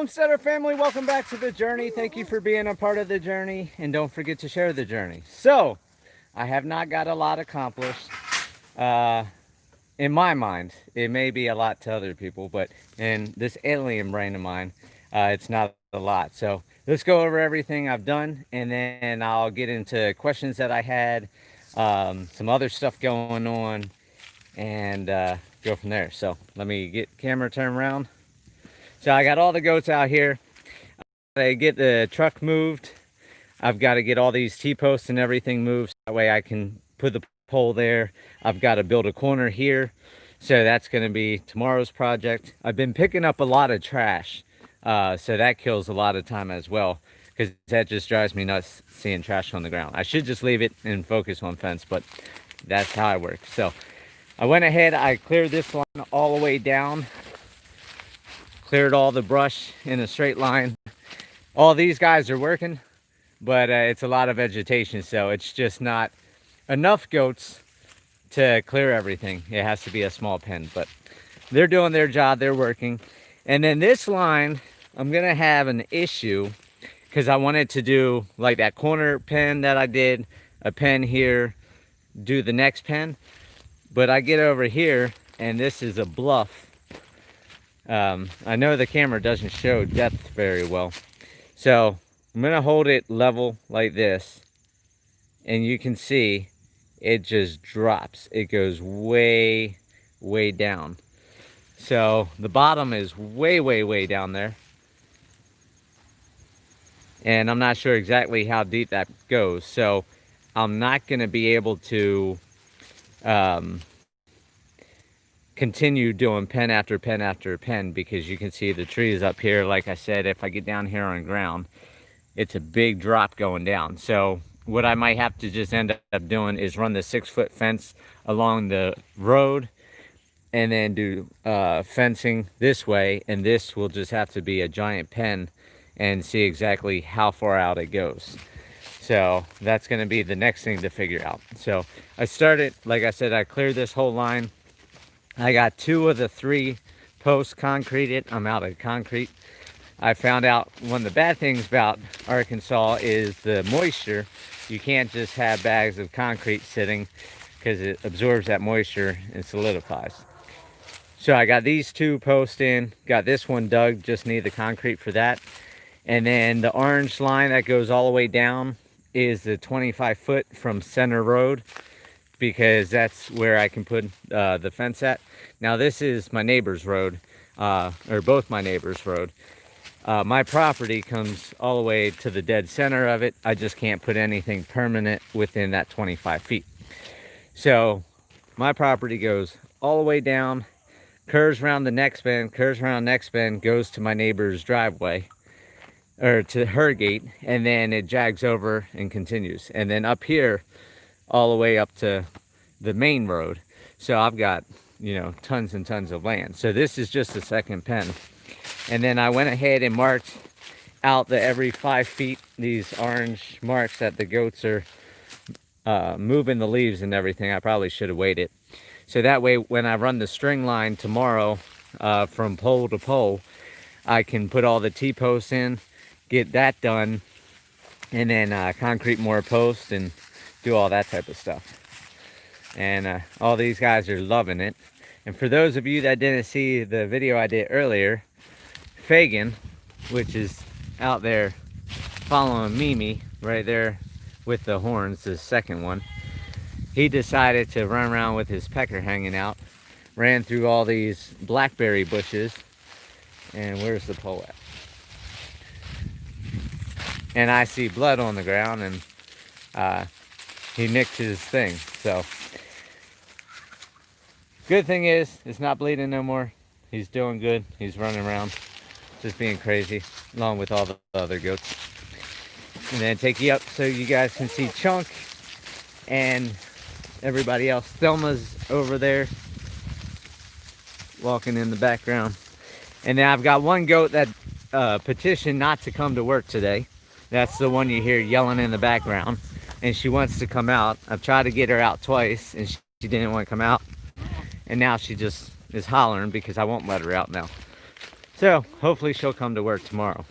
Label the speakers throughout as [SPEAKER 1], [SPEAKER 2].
[SPEAKER 1] homesteader family, welcome back to the journey. Thank you for being a part of the journey, and don't forget to share the journey. So I have not got a lot accomplished. In my mind, it may be a lot to other people, but in this alien brain of mine, it's not a lot. So let's go over everything I've done, and then I'll get into questions that I had, some other stuff going on, and go from there. So let me get camera turned around. So I got all the goats out here. I get the truck moved. I've got to get all these T-posts and everything moved. So that way I can put the pole there. I've got to build a corner here. So that's going to be tomorrow's project. I've been picking up a lot of trash. So that kills a lot of time as well, because that just drives me nuts seeing trash on the ground. I should just leave it and focus on fence, but that's how I work. So I went ahead, I cleared this line all the way down. Cleared all the brush in a straight line. All these guys are working, but it's a lot of vegetation, so it's just not enough goats to clear everything. It has to be a small pen, but they're doing their job, they're working. And then this line, I'm gonna have an issue because I wanted to do like that corner pen that I did, a pen here, do the next pen. But I get over here and this is a bluff. I know the camera doesn't show depth very well, so I'm gonna hold it level like this, and you can see it just drops. It goes way down. So the bottom is way down there, and I'm not sure exactly how deep that goes, so I'm not gonna be able to continue doing pen after pen after pen, because you can see the trees up here. Like I said, if I get down here on ground, it's a big drop going down. So what I might have to just end up doing is run the 6-foot fence along the road and then do fencing this way, and this will just have to be a giant pen and see exactly how far out it goes. So that's going to be the next thing to figure out. So I started, like I said, I cleared this whole line. I got 2 of the 3 posts concreted. I'm out of concrete. I found out one of the bad things about Arkansas is the moisture. You can't just have bags of concrete sitting, because it absorbs that moisture and solidifies. So I got these 2 posts in, got this one dug, just need the concrete for that. And then the orange line that goes all the way down is the 25-foot from center road, because that's where I can put the fence at. Now this is my neighbor's road, or both my neighbor's road. My property comes all the way to the dead center of it. I just can't put anything permanent within that 25 feet. So my property goes all the way down, curves around the next bend, curves around the next bend, goes to my neighbor's driveway, or to her gate, and then it jags over and continues. And then up here, all the way up to the main road. So I've got, you know, tons and tons of land. So this is just the second pen. And then I went ahead and marked out the every 5 feet, these orange marks that the goats are moving the leaves and everything. I probably should have waited. So that way, when I run the string line tomorrow from pole to pole, I can put all the T-posts in, get that done, and then concrete more posts and do all that type of stuff. And all these guys are loving it. And for those of you that didn't see the video I did earlier, Fagin, which is out there following Mimi right there with the horns, the second one, he decided to run around with his pecker hanging out, ran through all these blackberry bushes. And where's the pole at? And I see blood on the ground, and he nicked his thing. So good thing is it's not bleeding no more. He's doing good. He's running around just being crazy, along with all the other goats. And then take you up so you guys can see Chunk and everybody else. Thelma's over there walking in the background. And then I've got one goat that petitioned not to come to work today. That's the one you hear yelling in the background, and she wants to come out. I've tried to get her out twice, and she didn't want to come out. And now she just is hollering because I won't let her out now. So hopefully she'll come to work tomorrow.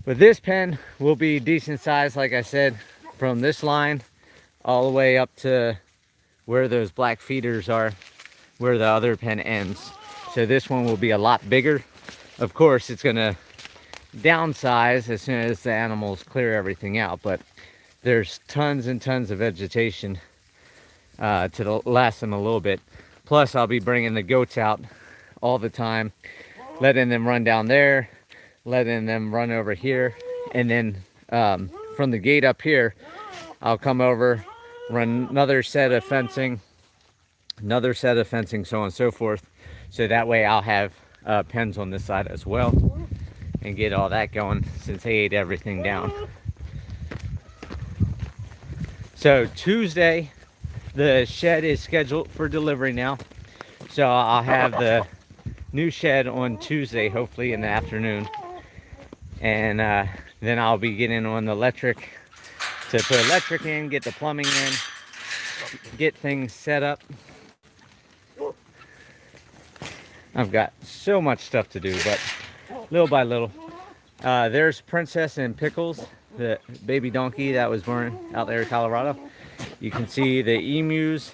[SPEAKER 1] But this pen will be decent size, like I said, from this line all the way up to where those black feeders are, where the other pen ends. So this one will be a lot bigger. Of course, it's gonna downsize as soon as the animals clear everything out, but there's tons and tons of vegetation to last them a little bit. Plus, I'll be bringing the goats out all the time, letting them run down there, letting them run over here, and then from the gate up here, I'll come over, run another set of fencing, so on and so forth. So that way I'll have pens on this side as well and get all that going since they ate everything down. So Tuesday, the shed is scheduled for delivery now. So I'll have the new shed on Tuesday, hopefully in the afternoon. And then I'll be getting on the electric to put electric in, get the plumbing in, get things set up. I've got so much stuff to do, but little by little. There's Princess and Pickles, the baby donkey that was born out there in Colorado. You can see the emus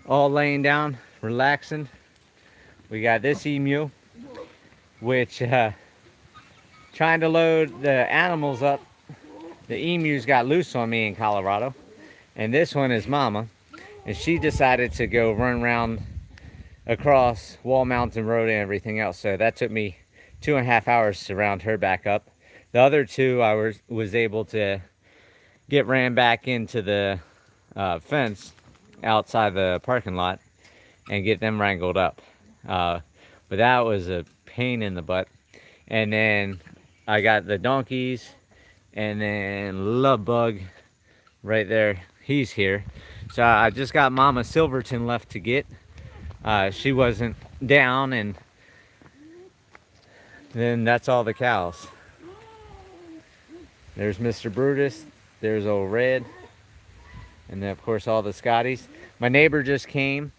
[SPEAKER 1] all laying down, relaxing. We got this emu, which trying to load the animals up. The emus got loose on me in Colorado. And this one is Mama. And she decided to go run around across Wall Mountain Road and everything else. So that took me 2.5 hours to round her back up. The other two I was able to get ran back into the fence outside the parking lot and get them wrangled up. But that was a pain in the butt. And then I got the donkeys, and then Love Bug right there. He's here. So I just got Mama Silverton left to get. She wasn't down, and then that's all the cows. There's Mr. Brutus, there's old Red, and then of course all the Scotties. My neighbor just came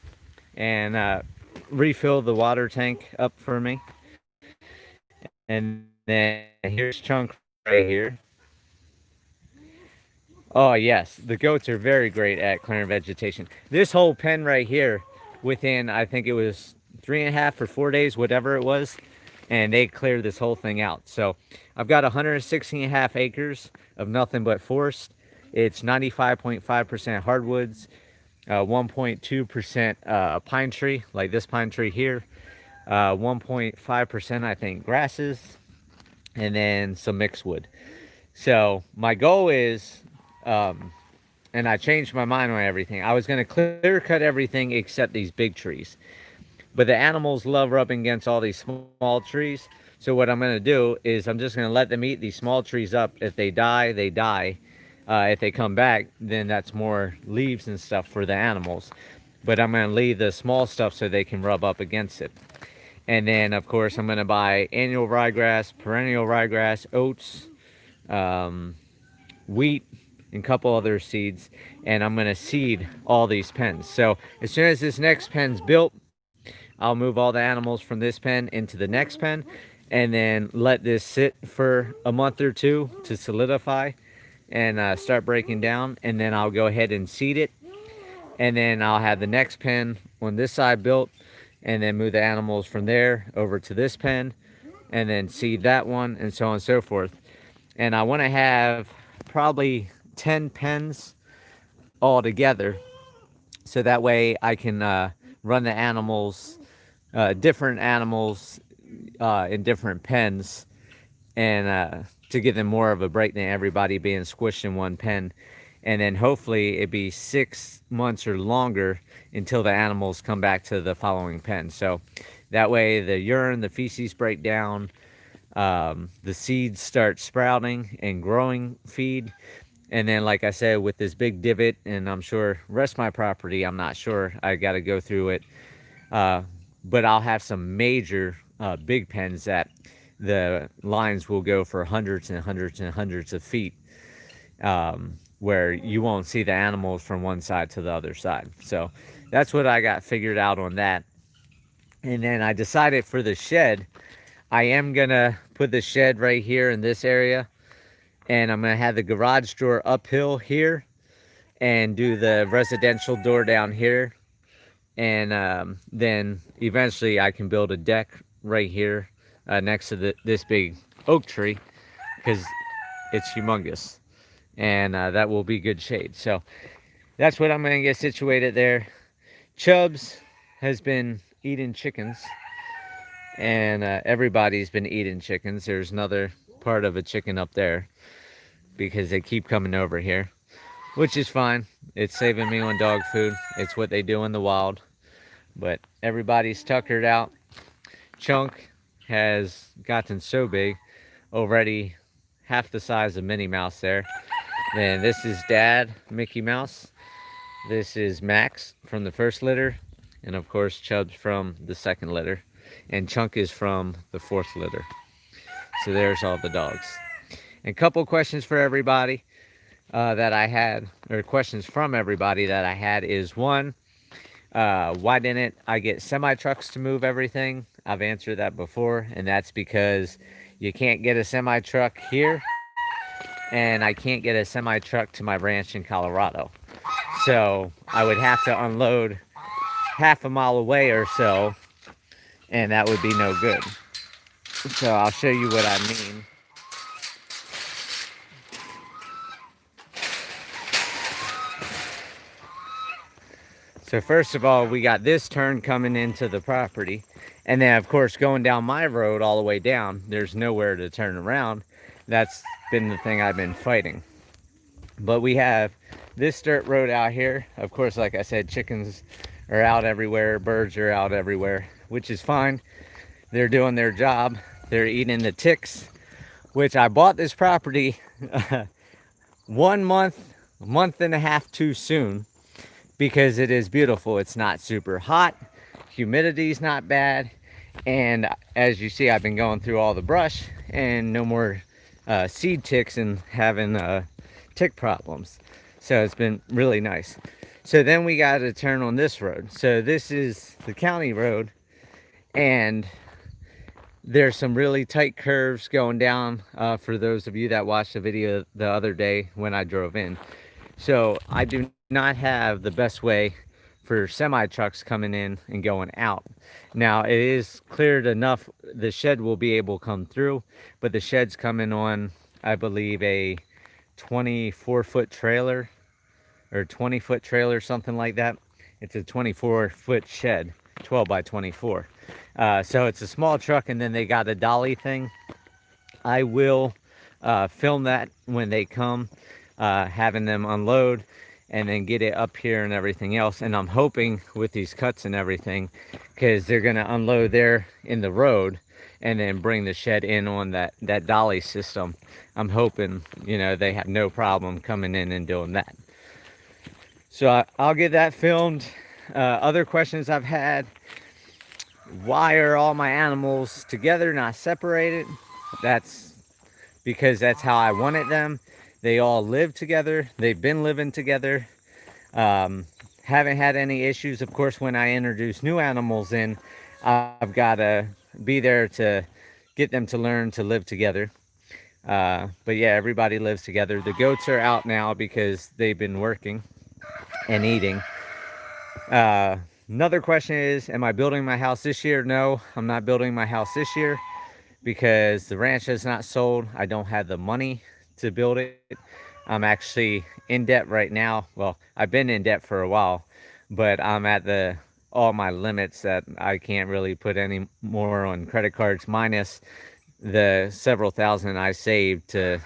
[SPEAKER 1] and refilled the water tank up for me. And then here's Chunk right here. Oh yes, the goats are very great at clearing vegetation. This whole pen right here, within I think it was 3.5 or 4 days, whatever it was, and they cleared this whole thing out. So I've got 116.5 acres of nothing but forest. It's 95.5% hardwoods, 1.2% pine tree, like this pine tree here, 1.5% I think grasses, and then some mixed wood. So my goal is, and I changed my mind on everything. I was going to clear cut everything except these big trees. But the animals love rubbing against all these small trees. So what I'm going to do is I'm just going to let them eat these small trees up. If they die, they die. If they come back, then that's more leaves and stuff for the animals. But I'm going to leave the small stuff so they can rub up against it. And then, of course, I'm going to buy annual ryegrass, perennial ryegrass, oats, wheat, and a couple other seeds. And I'm going to seed all these pens. So as soon as this next pen's built, I'll move all the animals from this pen into the next pen, and then let this sit for a month or two to solidify and start breaking down. And then I'll go ahead and seed it. And then I'll have the next pen on this side built, and then move the animals from there over to this pen, and then seed that one, and so on and so forth. And I want to have probably 10 pens all together, so that way I can run the animals, different animals in different pens, and to give them more of a break than everybody being squished in one pen. And then hopefully it'd be 6 months or longer until the animals come back to the following pen. So that way the urine, the feces break down, the seeds start sprouting and growing feed. And then, like I said, with this big divot, and I'm sure rest of my property, I'm not sure, I got to go through it. But I'll have some major big pens that the lines will go for hundreds and hundreds and hundreds of feet, where you won't see the animals from one side to the other side. So that's what I got figured out on that. And then I decided for the shed, I am gonna put the shed right here in this area, and I'm gonna have the garage door uphill here and do the residential door down here. And then eventually I can build a deck right here next to this big oak tree, because it's humongous, and that will be good shade. So that's what I'm gonna get situated there. Chubbs has been eating chickens, and everybody's been eating chickens. There's another part of a chicken up there because they keep coming over here, which is fine. It's saving me on dog food. It's what they do in the wild. But everybody's tuckered out. Chunk has gotten so big, already half the size of Minnie Mouse there. Then this is Dad, Mickey Mouse. This is Max from the first litter. And of course, Chubbs from the second litter. And Chunk is from the fourth litter. So there's all the dogs. And a couple questions for everybody that I had, or questions from everybody that I had, is one, why didn't I get semi-trucks to move everything? I've answered that before, and that's because you can't get a semi-truck here, and I can't get a semi-truck to my ranch in Colorado. So I would have to unload half a mile away or so, and that would be no good. So I'll show you what I mean. So first of all, we got this turn coming into the property. And then of course, going down my road all the way down, there's nowhere to turn around. That's been the thing I've been fighting. But we have this dirt road out here. Of course, like I said, chickens are out everywhere, birds are out everywhere, which is fine. They're doing their job. They're eating the ticks, which I bought this property 1 month, a month and a half too soon, because it is beautiful. It's not super hot, humidity's not bad, and as you see, I've been going through all the brush and no more seed ticks and having tick problems. So it's been really nice. So then we got to turn on this road. So this is the county road, and there's some really tight curves going down for those of you that watched the video the other day when I drove in. So I do not have the best way for semi trucks coming in and going out. Now it is cleared enough, the shed will be able to come through, but the shed's coming on, I believe, a 24-foot trailer or 20-foot trailer, something like that. It's a 24-foot shed, 12 by 24. So it's a small truck, and then they got a dolly thing. I will film that when they come, having them unload and then get it up here and everything else. And I'm hoping with these cuts and everything, because they're going to unload there in the road and then bring the shed in on that dolly system. I'm hoping, you know, they have no problem coming in and doing that. So I'll get that filmed. Other questions I've had: why are all my animals together, not separated? That's because that's how I wanted them. They all live together. They've been living together. Haven't had any issues. Of course, when I introduce new animals in, I've got to be there to get them to learn to live together. But yeah, everybody lives together. The goats are out now because they've been working and eating. Another question is, am I building my house this year? No, I'm not building my house this year because the ranch is not sold. I don't have the money to build it. I'm actually in debt right now. Well, I've been in debt for a while, but I'm at all my limits that I can't really put any more on credit cards, minus the several thousand I saved to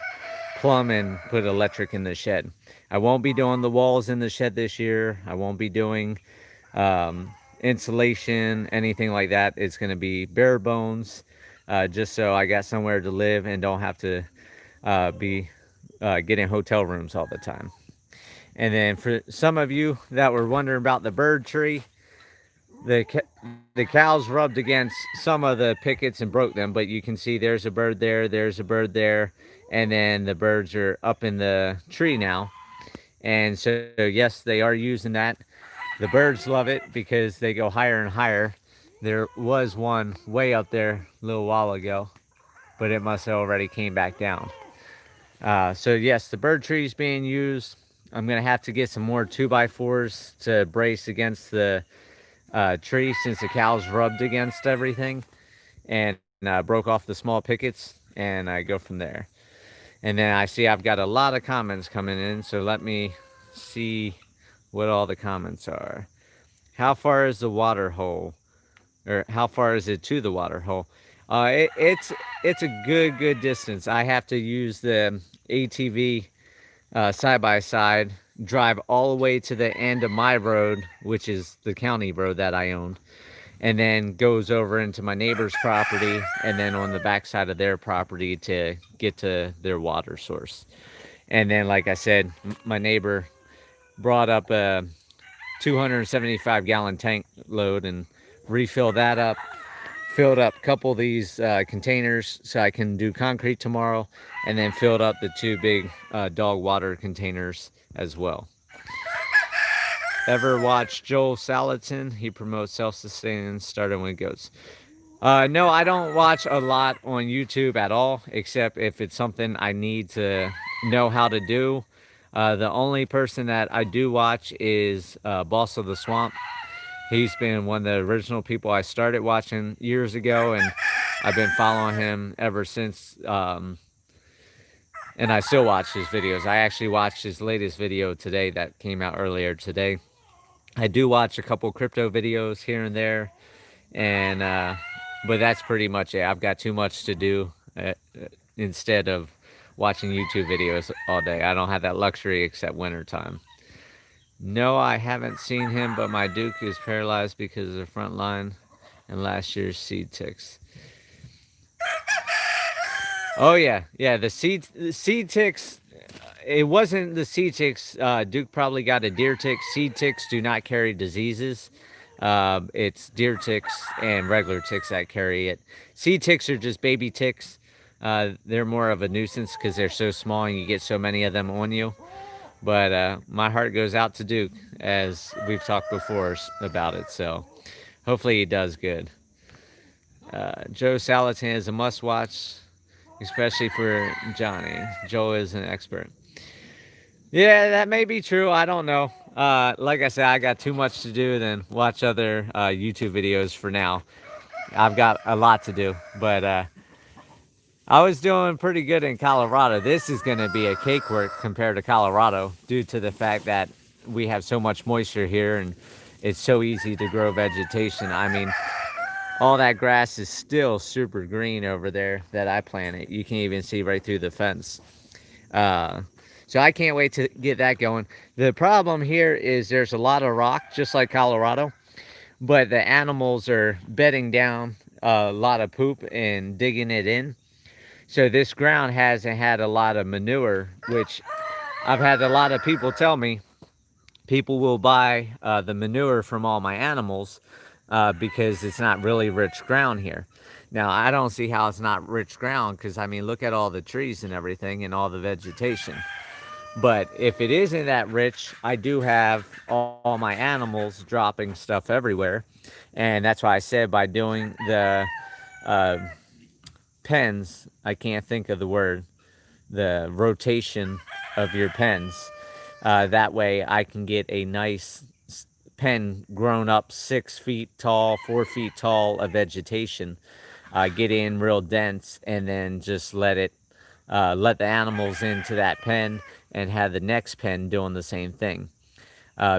[SPEAKER 1] plumb and put electric in the shed. I won't be doing the walls in the shed this year. I won't be doing insulation, anything like that. It's going to be bare bones, just so I got somewhere to live and don't have to be getting hotel rooms all the time. And then for some of you that were wondering about the bird tree, the cows rubbed against some of the pickets and broke them, but you can see there's a bird there, there's a bird there, and then the birds are up in the tree now. And so yes, they are using that. The birds love it because they go higher and higher, There was one way up there a little while ago, but it must have already came back down. So yes, the bird tree is being used. I'm gonna have to get some more 2x4s to brace against the tree since the cows rubbed against everything and broke off the small pickets, and I go from there. And then I see I've got a lot of comments coming in, so let me see what all the comments are. How far is the water hole? Or how far is it to the water hole? It's a good distance. I have to use the ATV side by side, drive all the way to the end of my road, which is the county road that I own, and then goes over into my neighbor's property, and then on the backside of their property to get to their water source. And then, like I said, my neighbor brought up a 275-gallon tank load and refilled that up, filled up a couple of these containers so I can do concrete tomorrow, and then filled up the 2 big dog water containers as well. Ever watch Joel Salatin? He promotes self-sustaining, starting with goats. No, I don't watch a lot on YouTube at all, except if it's something I need to know how to do. The only person that I do watch is Boss of the Swamp. He's been one of the original people I started watching years ago, and I've been following him ever since. And I still watch his videos. I actually watched his latest video today that came out earlier today. I do watch a couple crypto videos here and there, and but that's pretty much it. I've got too much to do instead of watching YouTube videos all day. I don't have that luxury except wintertime. No, I haven't seen him, but my Duke is paralyzed because of the front line and last year's seed ticks. Oh yeah, the seed ticks. It wasn't the seed ticks. Duke probably got a deer tick. Seed ticks do not carry diseases. It's deer ticks and regular ticks that carry it. Seed ticks are just baby ticks. They're more of a nuisance because they're so small and you get so many of them on you. But my heart goes out to Duke, as we've talked before about it. So hopefully he does good. Joe Salatin is a must-watch, especially for Johnny. Joe is an expert. Yeah, that may be true. I don't know. Like I said, I got too much to do than watch other YouTube videos for now. I've got a lot to do, but I was doing pretty good in Colorado. This is going to be a cakework compared to Colorado due to the fact that we have so much moisture here and it's so easy to grow vegetation. I mean, all that grass is still super green over there that I planted. You can even see right through the fence. So I can't wait to get that going. The problem here is there's a lot of rock, just like Colorado, but the animals are bedding down a lot of poop and digging it in. So this ground hasn't had a lot of manure, which I've had a lot of people tell me. People will buy the manure from all my animals because it's not really rich ground here. Now, I don't see how it's not rich ground because, I mean, look at all the trees and everything and all the vegetation. But if it isn't that rich, I do have all my animals dropping stuff everywhere. And that's why I said by doing the pens, I can't think of the word, the rotation of your pens. That way I can get a nice pen grown up 6 feet tall, 4 feet tall of vegetation. Get in real dense and then just let the animals into that pen and have the next pen doing the same thing.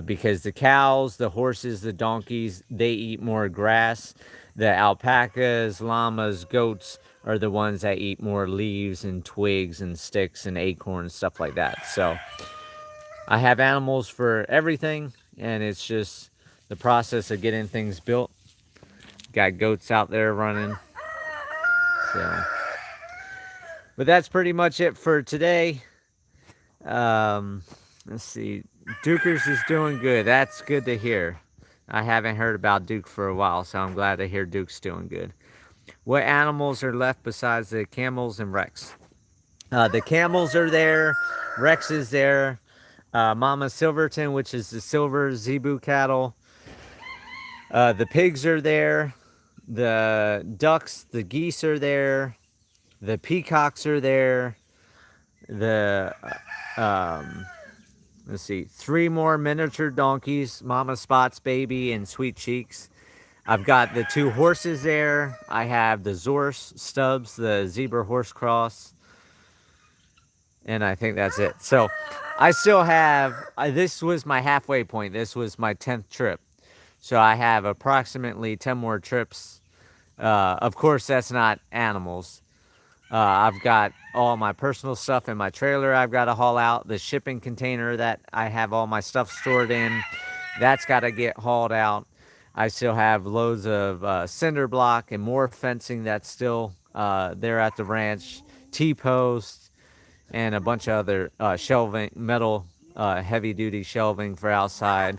[SPEAKER 1] Because the cows, the horses, the donkeys, they eat more grass. The alpacas, llamas, goats are the ones that eat more leaves and twigs and sticks and acorns, stuff like that. So I have animals for everything, and it's just the process of getting things built. Got goats out there running. So, but that's pretty much it for today. Let's see. Dukers is doing good. That's good to hear. I haven't heard about Duke for a while, so I'm glad to hear Duke's doing good. What animals are left besides the camels and Rex? The camels are there. Rex is there. Mama Silverton, which is the silver zebu cattle. The pigs are there. the ducks, the geese are there, the peacocks are there, the let's see, 3 more miniature donkeys, Mama Spots, Baby, and Sweet Cheeks. I've got the 2 horses there. I have the Zorse Stubbs, the zebra horse cross, and I think that's it. So I still have, this was my halfway point. This was my 10th trip. So I have approximately 10 more trips. Of course, that's not animals. I've got all my personal stuff in my trailer I've got to haul out. The shipping container that I have all my stuff stored in, that's got to get hauled out. I still have loads of cinder block and more fencing that's still there at the ranch, T-posts, and a bunch of other shelving, metal heavy-duty shelving for outside.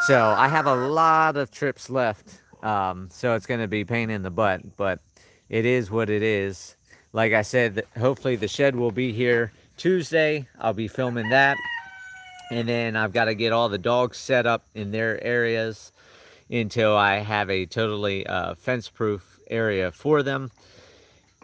[SPEAKER 1] So I have a lot of trips left, so it's going to be a pain in the butt, but it is what it is. Like I said, hopefully the shed will be here Tuesday. I'll be filming that. And then I've got to get all the dogs set up in their areas until I have a totally fence-proof area for them.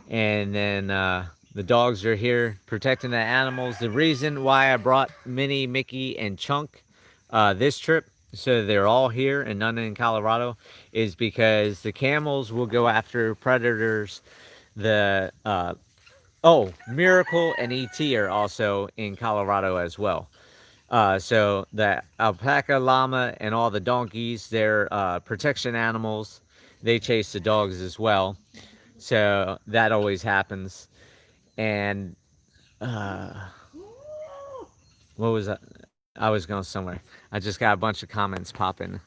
[SPEAKER 1] And then the dogs are here protecting the animals. The reason why I brought Minnie, Mickey, and Chunk this trip, so they're all here and none in Colorado, is because the camels will go after predators. The Miracle and ET are also in Colorado as well. So the alpaca, llama, and all the donkeys, they're protection animals. They chase the dogs as well. So that always happens. And what was that? I was going somewhere. I just got a bunch of comments popping.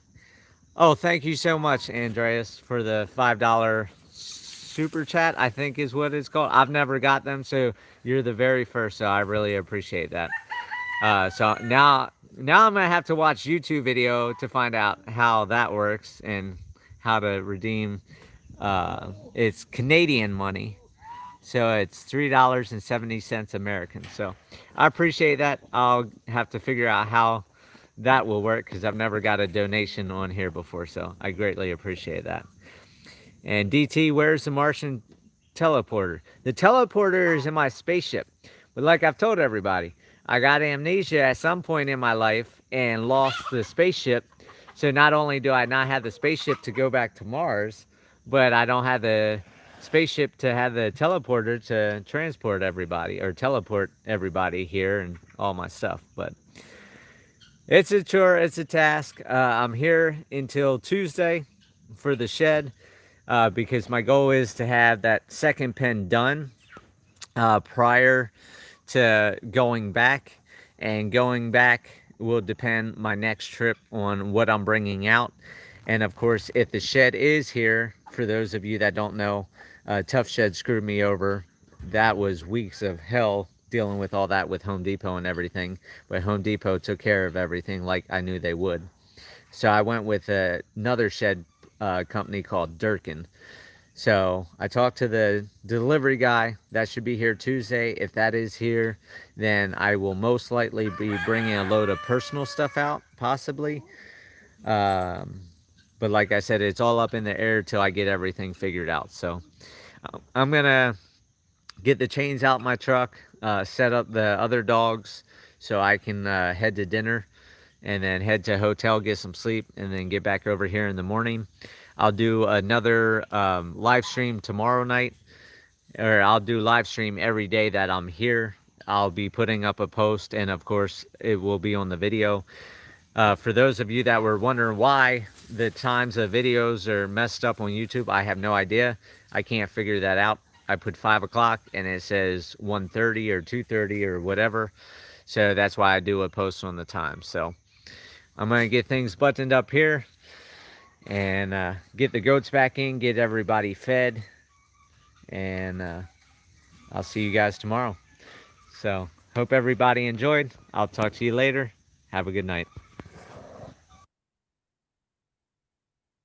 [SPEAKER 1] Oh, thank you so much, Andreas, for the $5 super chat, I think is what it's called. I've never got them, so you're the very first, so I really appreciate that. So now I'm gonna have to watch YouTube video to find out how that works and how to redeem. It's Canadian money, so it's $3.70 American. So I appreciate that. I'll have to figure out how that will work because I've never got a donation on here before, so I greatly appreciate that. And DT, where's the Martian teleporter? The teleporter is in my spaceship, but like I've told everybody, I got amnesia at some point in my life and lost the spaceship. So not only do I not have the spaceship to go back to Mars, but I don't have the spaceship to have the teleporter to transport everybody or teleport everybody here and all my stuff. But it's a chore, it's a task. I'm here until Tuesday for the shed because my goal is to have that second pen done prior to going back, and going back will depend my next trip on what I'm bringing out. And of course, if the shed is here, for those of you that don't know, Tough Shed screwed me over. That was weeks of hell dealing with all that with Home Depot and everything, but Home Depot took care of everything like I knew they would. So I went with another shed company called Durkin. So I talked to the delivery guy. That should be here Tuesday. If that is here, then I will most likely be bringing a load of personal stuff out, possibly. But like I said, it's all up in the air till I get everything figured out. So I'm going to get the chains out my truck, set up the other dogs so I can head to dinner and then head to a hotel, get some sleep, and then get back over here in the morning. I'll do another live stream tomorrow night, or I'll do live stream every day that I'm here. I'll be putting up a post, and of course it will be on the video. For those of you that were wondering why the times of videos are messed up on YouTube, I have no idea. I can't figure that out. I put 5 o'clock and it says 1:30 or 2:30 or whatever. So that's why I do a post on the time. So I'm going to get things buttoned up here and get the goats back in, get everybody fed, and I'll see you guys tomorrow. So hope everybody enjoyed. I'll talk to you later. Have a good night.